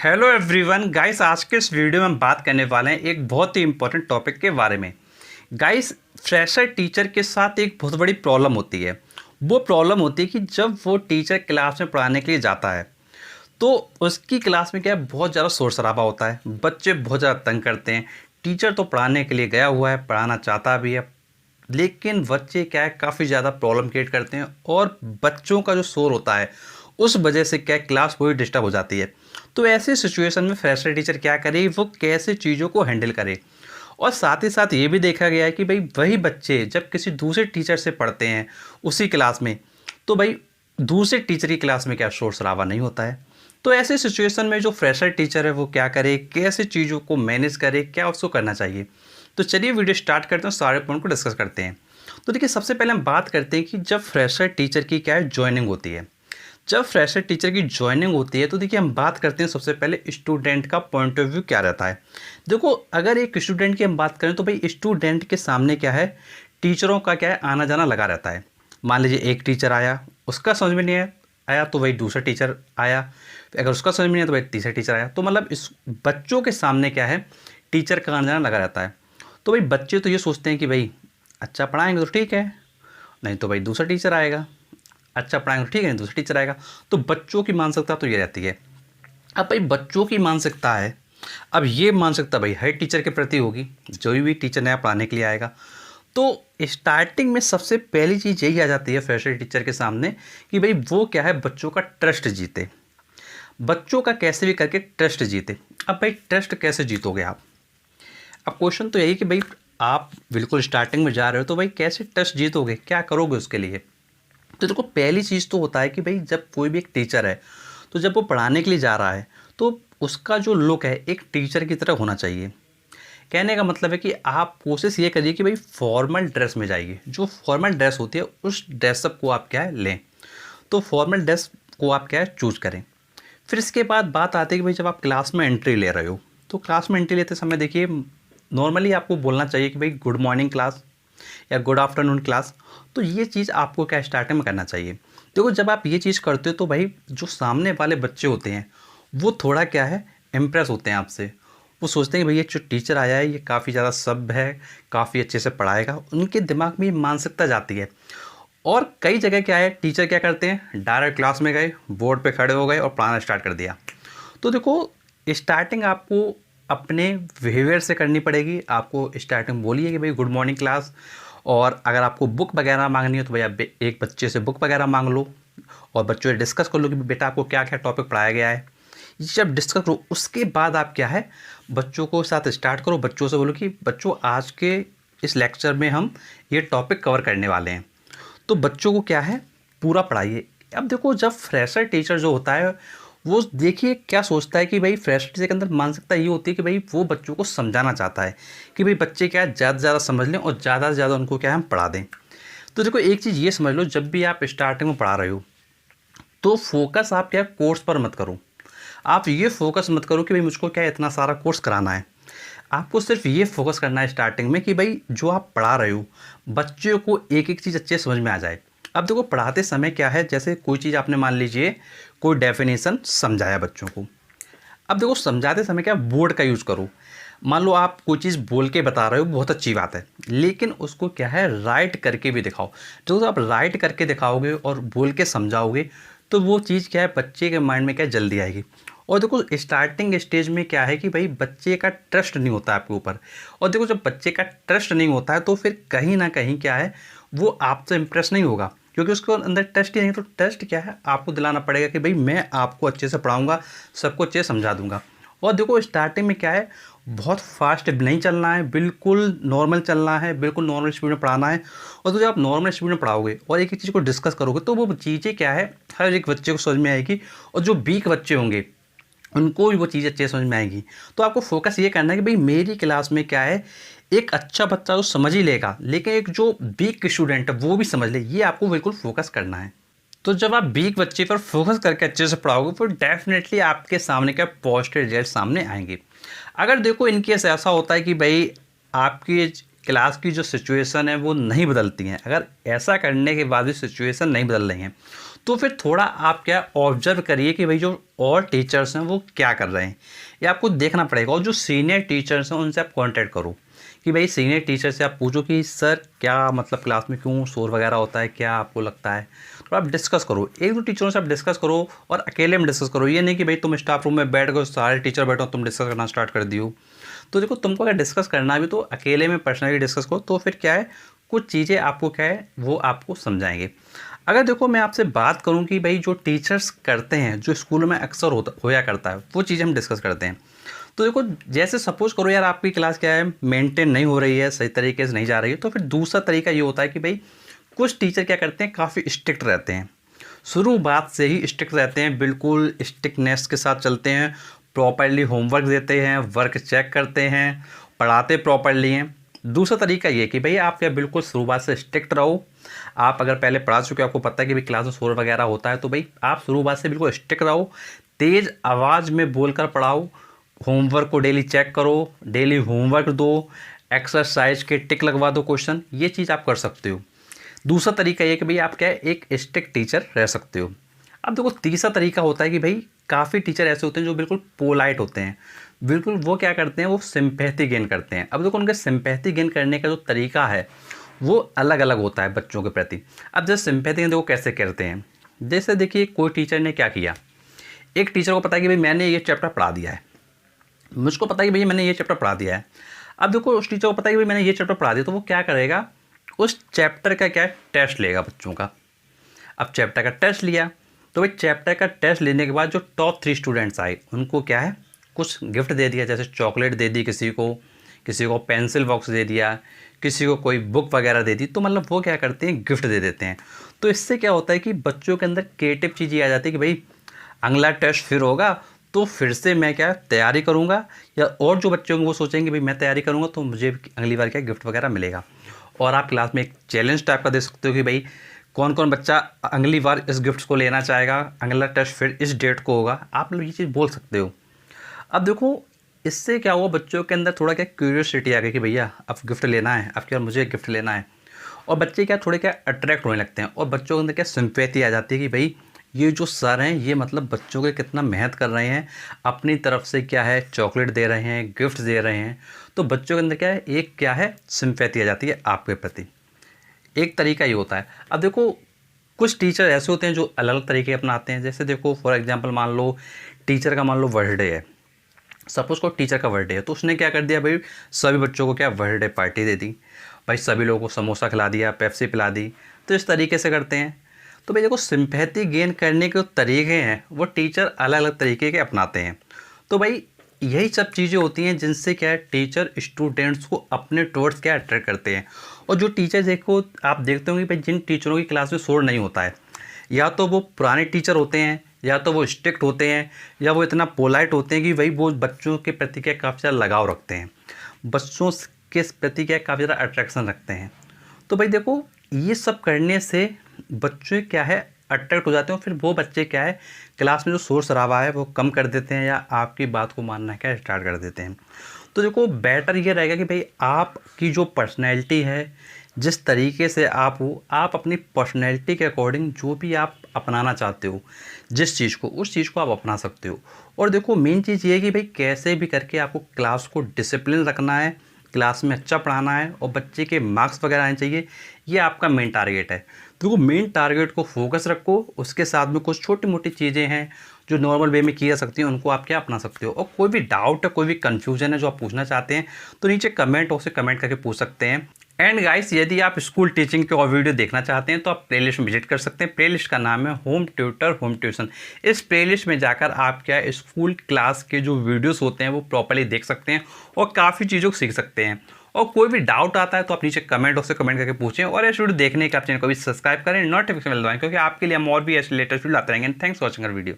Hello everyone guys, आज के इस वीडियो में हम बात करने वाले हैं एक बहुत ही इंपॉर्टेंट टॉपिक के बारे में। गाइस, फ्रेशर टीचर के साथ एक बहुत बड़ी प्रॉब्लम होती है। वो प्रॉब्लम होती है कि जब वो टीचर क्लास में पढ़ाने के लिए जाता है तो उसकी क्लास में क्या है, बहुत ज़्यादा शोर शराबा होता है, बच्चे बहुत ज़्यादा तंग करते हैं। टीचर तो पढ़ाने के लिए गया हुआ है, पढ़ाना चाहता भी है, लेकिन बच्चे क्या है काफ़ी ज़्यादा प्रॉब्लम क्रिएट करते हैं और बच्चों का जो शोर होता है उस वजह से क्या है क्लास पूरी डिस्टर्ब हो जाती है। तो ऐसी सिचुएशन में फ्रेशर टीचर क्या करे, वो कैसे चीज़ों को हैंडल करे। और साथ ही साथ ये भी देखा गया है कि भाई वही बच्चे जब किसी दूसरे टीचर से पढ़ते हैं उसी क्लास में, तो भाई दूसरे टीचर की क्लास में क्या शोर शराबा नहीं होता है। तो ऐसे सिचुएशन में जो फ्रेशर टीचर है वो क्या करे, कैसे चीज़ों को मैनेज करे, क्या उसको करना चाहिए। तो चलिए वीडियो स्टार्ट करते हैं, सारे पॉइंट को डिस्कस करते हैं। तो देखिए, सबसे पहले हम बात करते हैं कि जब फ्रेशर टीचर की क्या है ज्वाइनिंग होती है। जब फ्रेशर टीचर की ज्वाइनिंग होती है तो देखिए हम बात करते हैं सबसे पहले स्टूडेंट का पॉइंट ऑफ व्यू क्या रहता है। देखो, अगर एक स्टूडेंट की हम बात करें तो भाई स्टूडेंट के सामने क्या है, टीचरों का क्या है आना जाना लगा रहता है। मान लीजिए एक टीचर आया, उसका समझ में नहीं आया तो भाई दूसरा टीचर आया, अगर उसका समझ में नहीं आया तो भाई तीसरा टीचर आया। तो मतलब इस बच्चों के सामने क्या है, टीचर का आना जाना लगा रहता है। तो भाई बच्चे तो ये सोचते हैं कि भाई अच्छा पढ़ाएंगे तो ठीक है, नहीं तो भाई दूसरा टीचर आएगा, अच्छा पढ़ाएंगे तो ठीक है, नहीं दूसरा टीचर आएगा। तो बच्चों की मानसिकता तो ये रहती है। अब भाई बच्चों की मानसिकता है, अब ये मानसिकता भाई हर टीचर के प्रति होगी, जो भी टीचर नया पढ़ाने के लिए आएगा। तो स्टार्टिंग में सबसे पहली चीज़ यही आ जाती है फ्रेशर टीचर के सामने कि भाई वो क्या है, बच्चों का ट्रस्ट जीते, बच्चों का कैसे भी करके ट्रस्ट जीते। अब भाई ट्रस्ट कैसे जीतोगे आप? अब क्वेश्चन तो यही कि भाई आप बिल्कुल स्टार्टिंग में जा रहे हो तो भाई कैसे ट्रस्ट जीतोगे, क्या करोगे उसके लिए। तो देखो, पहली चीज़ तो होता है कि भाई जब कोई भी एक टीचर है तो जब वो पढ़ाने के लिए जा रहा है तो उसका जो लुक है एक टीचर की तरह होना चाहिए। कहने का मतलब है कि आप कोशिश ये करिए कि भाई फॉर्मल ड्रेस में जाइए, जो फॉर्मल ड्रेस होती है उस ड्रेसअप को आप क्या है लें। तो फॉर्मल ड्रेस को आप क्या है चूज करें। फिर इसके बाद बात आती है कि भाई जब आप क्लास में एंट्री ले रहे हो तो क्लास में एंट्री लेते समय देखिए नॉर्मली आपको बोलना चाहिए कि भाई गुड मॉर्निंग क्लास या गुड आफ्टरनून क्लास। तो ये चीज़ आपको क्या स्टार्टिंग में करना चाहिए। देखो, जब आप ये चीज़ करते हो तो भाई जो सामने वाले बच्चे होते हैं वो थोड़ा क्या है इम्प्रेस होते हैं आपसे। वो सोचते हैं कि भाई ये जो टीचर आया है ये काफ़ी ज़्यादा सभ्य है, काफ़ी अच्छे से पढ़ाएगा, उनके दिमाग में ये मानसिकता जाती है। और कई जगह क्या है, टीचर क्या करते हैं, डायरेक्ट क्लास में गए, बोर्ड पे खड़े हो गए और पढ़ाना स्टार्ट कर दिया। तो देखो, स्टार्टिंग आपको अपने बिहेवियर से करनी पड़ेगी। आपको स्टार्टिंग बोलिए कि भाई गुड मॉर्निंग क्लास, और अगर आपको बुक वगैरह मांगनी हो तो भाई आप एक बच्चे से बुक वगैरह मांग लो और बच्चों से डिस्कस कर लो कि बेटा आपको क्या क्या टॉपिक पढ़ाया गया है। ये जब डिस्कस करो उसके बाद आप क्या है बच्चों को साथ स्टार्ट करो, बच्चों से बोलो कि बच्चों आज के इस लेक्चर में हम ये टॉपिक कवर करने वाले हैं। तो बच्चों को क्या है पूरा पढ़ाइए। अब देखो, जब फ्रेशर टीचर जो होता है वो देखिए क्या सोचता है कि भाई फ्रेशर टीचर के अंदर मानसिकता ये होती है कि भाई वो बच्चों को समझाना चाहता है कि भाई बच्चे क्या है ज़्यादा से ज़्यादा समझ लें और ज़्यादा से ज़्यादा उनको क्या है हम पढ़ा दें। तो देखो, एक चीज़ ये समझ लो, जब भी आप स्टार्टिंग में पढ़ा रहे हो तो फोकस आप क्या कोर्स पर मत करो। आप ये फोकस मत करो कि भाई मुझको क्या इतना सारा कोर्स कराना है। आपको सिर्फ ये फोकस करना है स्टार्टिंग में कि भाई जो आप पढ़ा रहे हो बच्चों को एक एक चीज़ अच्छे समझ में आ जाए। अब देखो, पढ़ाते समय क्या है, जैसे कोई चीज़ आपने मान लीजिए कोई डेफिनेशन समझाया बच्चों को। अब देखो, समझाते समय क्या बोर्ड का यूज़ करो। मान लो आप कोई चीज़ बोल के बता रहे हो, बहुत अच्छी बात है, लेकिन उसको क्या है राइट करके भी दिखाओ। जो आप राइट करके दिखाओगे और बोल के समझाओगे तो वो चीज़ क्या है बच्चे के माइंड में क्या जल्दी आएगी। और देखो, स्टार्टिंग स्टेज में क्या है कि भाई बच्चे का ट्रस्ट नहीं होता आपके ऊपर। और देखो, जब बच्चे का ट्रस्ट नहीं होता है तो फिर कहीं ना कहीं क्या है वो आपसे इम्प्रेस नहीं होगा, क्योंकि उसके अंदर ट्रस्ट ही नहीं। तो ट्रस्ट क्या है आपको दिलाना पड़ेगा कि भाई मैं आपको अच्छे से पढ़ाऊँगा, सबको अच्छे से समझा दूँगा। और देखो, स्टार्टिंग में क्या है बहुत फास्ट नहीं चलना है, बिल्कुल नॉर्मल चलना है, बिल्कुल नॉर्मल स्पीड में पढ़ाना है। और तो जब आप नॉर्मल स्पीड में पढ़ाओगे और एक एक चीज़ को डिस्कस करोगे तो वो चीज़ें क्या है हर एक बच्चे को समझ में आएगी, और जो वीक बच्चे होंगे उनको भी वो चीज़ अच्छे समझ में आएगी। तो आपको फोकस ये करना है कि भाई मेरी क्लास में क्या है एक अच्छा बच्चा तो समझ ही लेगा, लेकिन एक जो वीक स्टूडेंट है वो भी समझ ले, ये आपको बिल्कुल फोकस करना है। तो जब आप वीक बच्चे पर फोकस करके अच्छे से पढ़ाओगे तो डेफिनेटली आपके सामने क्या पॉजिटिव रिजल्ट सामने आएंगे। अगर देखो इन केस ऐसा होता है कि भाई आपकी क्लास की जो सिचुएशन है वो नहीं बदलती हैं, अगर ऐसा करने के बाद भी सिचुएशन नहीं बदल रही हैं तो फिर थोड़ा आप क्या ऑब्जर्व करिए कि भाई जो और टीचर्स हैं वो क्या कर रहे हैं, ये आपको देखना पड़ेगा। और जो सीनियर टीचर्स हैं उनसे आप कांटेक्ट करो कि भाई सीनियर टीचर से आप पूछो कि सर क्या मतलब क्लास में क्यों शोर वगैरह होता है, क्या आपको लगता है, तो आप डिस्कस करो। एक दो टीचरों से आप डिस्कस करो और अकेले में डिस्कस करो। ये नहीं कि भाई तुम स्टाफ रूम में बैठ गए, सारे टीचर बैठो, तुम डिस्कस करना स्टार्ट कर दियो। तो देखो तुमको अगर डिस्कस करना भी तो अकेले में पर्सनली डिस्कस करो, तो फिर क्या है कुछ चीज़ें आपको क्या है वो आपको समझाएंगे। अगर देखो मैं आपसे बात करूं कि भाई जो टीचर्स करते हैं जो स्कूलों में अक्सर होया करता है वो चीज़ें हम डिस्कस करते हैं। तो देखो जैसे सपोज करो यार आपकी क्लास क्या है मेंटेन नहीं हो रही है, सही तरीके से नहीं जा रही है, तो फिर दूसरा तरीका ये होता है कि भाई कुछ टीचर क्या करते हैं काफ़ी स्ट्रिक्ट रहते हैं, शुरुआत से ही स्ट्रिक्ट रहते हैं, बिल्कुल स्ट्रिक्टनेस के साथ चलते हैं, प्रॉपरली होमवर्क देते हैं, वर्क चेक करते हैं, पढ़ाते प्रॉपरली हैं। दूसरा तरीका ये कि भाई आप क्या बिल्कुल शुरुआत से स्ट्रिक्ट रहो। आप अगर पहले पढ़ा चुके हो, आपको पता है कि भाई क्लास में शोर वगैरह होता है, तो भाई आप शुरुआत से बिल्कुल स्ट्रिक्ट रहो, तेज़ आवाज़ में बोलकर पढ़ाओ, होमवर्क को डेली चेक करो, डेली होमवर्क दो, एक्सरसाइज के टिक लगवा दो क्वेश्चन, ये चीज़ आप कर सकते हो। दूसरा तरीका ये कि भाई आप क्या है एक स्ट्रिक्ट टीचर रह सकते हो। अब देखो तीसरा तरीका होता है कि भाई काफ़ी टीचर ऐसे होते हैं जो बिल्कुल पोलाइट होते हैं, बिल्कुल वो क्या करते हैं वो सिंपैथी गेन करते हैं। अब देखो उनके सिंपैथी गेन करने का जो तरीका है वो अलग अलग होता है बच्चों के प्रति। अब जैसे सिंपैथी गेन देखो कैसे करते हैं, जैसे देखिए कोई टीचर ने क्या किया, एक टीचर को पता है कि भाई मैंने ये चैप्टर पढ़ा दिया है, मुझको पता है कि भाई मैंने ये चैप्टर पढ़ा दिया है। अब देखो उस टीचर को पता है कि भाई मैंने ये चैप्टर पढ़ा दिया, तो वो क्या करेगा उस चैप्टर का क्या है टेस्ट लेगा बच्चों का। अब चैप्टर का टेस्ट लिया तो भाई चैप्टर का टेस्ट लेने के बाद जो टॉप 3 स्टूडेंट्स आए उनको क्या है कुछ गिफ्ट दे दिया, जैसे चॉकलेट दे दी, किसी को पेंसिल बॉक्स दे दिया, किसी को कोई बुक वगैरह दे दी। तो मतलब वो क्या करते हैं गिफ्ट दे देते हैं। तो इससे क्या होता है कि बच्चों के अंदर क्रिएटिव चीज़ ये आ जाती है कि भाई अगला टेस्ट फिर होगा तो फिर से मैं क्या तैयारी करूँगा, या और जो बच्चे होंगे वो सोचेंगे भाई मैं तैयारी करूँगा तो मुझे अगली बार क्या गिफ्ट वगैरह मिलेगा। और आप क्लास में एक चैलेंज टाइप का दे सकते हो कि भाई कौन कौन बच्चा अगली बार इस गिफ्ट को लेना चाहेगा, अगला टेस्ट फिर इस डेट को होगा, आप लोग ये चीज़ बोल सकते हो। अब देखो इससे क्या हुआ बच्चों के अंदर थोड़ा क्या क्यूरियोसिटी आ गई कि भैया अब गिफ्ट लेना है, अब क्या मुझे गिफ्ट लेना है। और बच्चे क्या थोड़े क्या अट्रैक्ट होने लगते हैं और बच्चों के अंदर क्या सिंपैथी आ जाती है कि भाई ये जो सर हैं ये मतलब बच्चों के कितना मेहनत कर रहे हैं, अपनी तरफ से क्या है चॉकलेट दे रहे हैं, गिफ्ट दे रहे हैं। तो बच्चों के अंदर क्या है एक क्या है सिंपैथी आ जाती है आपके प्रति। एक तरीका ये होता है। अब देखो कुछ टीचर ऐसे होते हैं जो अलग अलग तरीके अपनाते हैं। जैसे देखो फॉर एग्जांपल मान लो टीचर का मान लो बर्थडे है, सपोज को टीचर का बर्थडे है, तो उसने क्या कर दिया भाई सभी बच्चों को क्या बर्थडे पार्टी दे दी, भाई सभी लोगों को समोसा खिला दिया, पेप्सी पिला दी। तो इस तरीके से करते हैं। तो भाई देखो सिंपैथी गेन करने के जो तरीके हैं वो टीचर अलग अलग तरीके के अपनाते हैं। तो भाई यही सब चीज़ें होती हैं जिनसे क्या है टीचर स्टूडेंट्स को अपने टुवर्ड्स क्या अट्रैक्ट करते हैं। और जो टीचर देखो आप देखते होंगे भाई जिन टीचरों की क्लास में शोर नहीं होता है, या तो वो पुराने टीचर होते हैं, या तो वो स्ट्रिक्ट होते हैं, या वो इतना पोलाइट होते हैं कि भाई वो बच्चों के प्रति क्या काफ़ी ज़्यादा लगाव रखते हैं, बच्चों के प्रति क्या काफ़ी ज़्यादा अट्रैक्शन रखते हैं। तो भाई देखो ये सब करने से बच्चे क्या है अट्रैक्ट हो जाते हैं, फिर वो बच्चे क्या है क्लास में जो शोर शराबा है वो कम कर देते हैं या आपकी बात को मानना क्या स्टार्ट कर देते हैं। तो देखो बेटर ये रहेगा कि भाई आपकी जो पर्सनैलिटी है, जिस तरीके से आप हो, आप अपनी पर्सनैलिटी के अकॉर्डिंग जो भी आप अपनाना चाहते हो जिस चीज़ को, उस चीज़ को आप अपना सकते हो। और देखो मेन चीज़ ये है कि भाई कैसे भी करके आपको क्लास को डिसिप्लिन रखना है, क्लास में अच्छा पढ़ाना है और बच्चे के मार्क्स वगैरह आने चाहिए, ये आपका मेन टारगेट है। तो मेन टारगेट को फोकस रखो, उसके साथ में कुछ छोटी मोटी चीज़ें हैं जो नॉर्मल वे में की जा सकती हैं, उनको आप क्या अपना सकते हो। और कोई भी डाउट है, कोई भी कन्फ्यूजन है जो आप पूछना चाहते हैं तो नीचे कमेंट बॉक्स से कमेंट करके पूछ सकते हैं। एंड गाइस यदि आप स्कूल टीचिंग के और वीडियो देखना चाहते हैं तो आप प्लेलिस्ट में विजिट कर सकते हैं। प्लेलिस्ट का नाम है होम ट्यूटर होम ट्यूशन। इस प्लेलिस्ट में जाकर आप क्या स्कूल क्लास के जो वीडियोस होते हैं वो प्रॉपर्ली देख सकते हैं और काफ़ी चीज़ों को सीख सकते हैं। और कोई भी डाउट आता है तो आप नीचे कमेंट बॉक्स से कमेंट करके पूछें। और इस वीडियो देखने के आप चैनल को भी सब्सक्राइब करें, नोटिफिकेशन बेल दबाएं, क्योंकि आपके लिए हम और भी ऐसे लेटेस्ट वीडियो लाते रहेंगे। Thanks for watching our video.